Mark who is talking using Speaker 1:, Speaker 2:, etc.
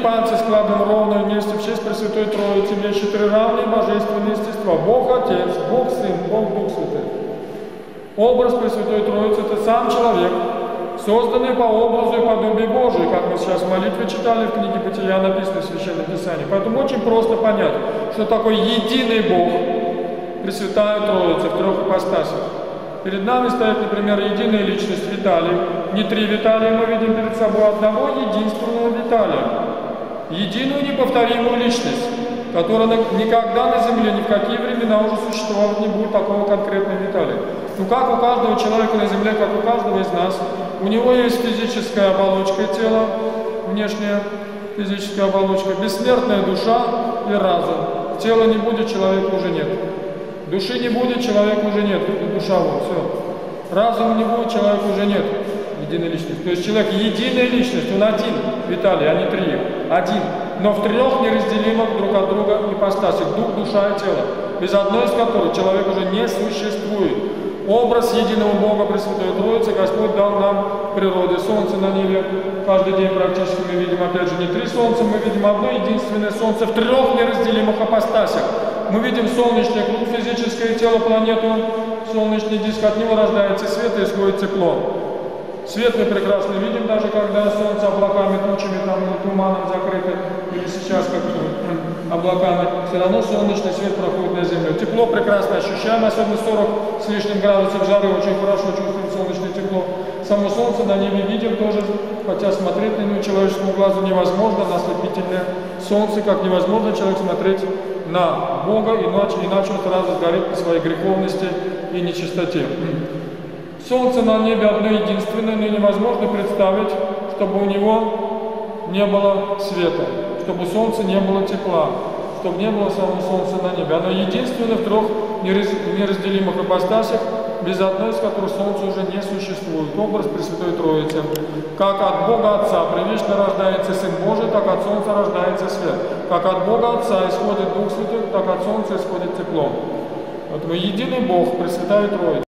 Speaker 1: пальцы складываем ровно вместе в честь Пресвятой Троицы, имеющие три равные божественные естества. Бог Отец, Бог Сын, Бог Дух Святой. Образ Пресвятой Троицы – это сам человек, созданный по образу и подобию Божию, как мы сейчас в молитве читали в книге Бытия, написано в Священном Писании. Поэтому очень просто понять, что такое единый Бог, Пресвятая Троица в трех ипостасях. Перед нами стоит, например, единая личность Виталий. Не три Виталия мы видим перед собой, одного единственного Виталия. Единую неповторимую личность, которая никогда на земле, ни в какие времена уже существовать не будет такого конкретного Виталия. Ну как у каждого человека на земле, как у каждого из нас, у него есть физическая оболочка тела, внешняя физическая оболочка, бессмертная душа и разум. Тела не будет, человека уже нет. Души не будет, человека уже нет. Душа вот, все. Разума не будет, человека уже нет. Единая личность. То есть человек единая личность, он один, Виталий, а не три. Один. Но в трех неразделимых друг от друга ипостасях. Дух, душа и тело. Без одной из которых человек уже не существует. Образ единого Бога Пресвятой Троицы Господь дал нам в природе. Солнце на небе. Каждый день практически мы видим, опять же, не три солнца, мы видим одно единственное солнце в трех неразделимых ипостасях. Мы видим солнечный круг, физическое тело, планету, солнечный диск, от него рождается свет и исходит тепло. Свет мы прекрасно видим, даже когда солнце облаками, тучами, там, или туманом закрыто, или сейчас как облаками, все равно солнечный свет проходит на Землю. Тепло прекрасно ощущаем, особенно 40 с лишним градусов жары, очень хорошо чувствуем солнечное тепло. Само солнце на небе видим тоже, хотя смотреть на него человеческому глазу невозможно, на ослепительное солнце, как невозможно человек смотреть на Бога, иначе он сразу сгорит по своей греховности и нечистоте. Солнце на небе одно единственное, но невозможно представить, чтобы у него не было света, чтобы у солнца не было тепла, чтобы не было самого солнца на небе. Оно единственное в трех неразделимых ипостасях, без одной из которых солнце уже не существует. Образ Пресвятой Троицы. Как от Бога Отца привечно рождается Сын Божий, так от солнца рождается свет. Как от Бога Отца исходит Дух Святой, так от солнца исходит тепло. Вот мы единый Бог, Пресвятая Троица.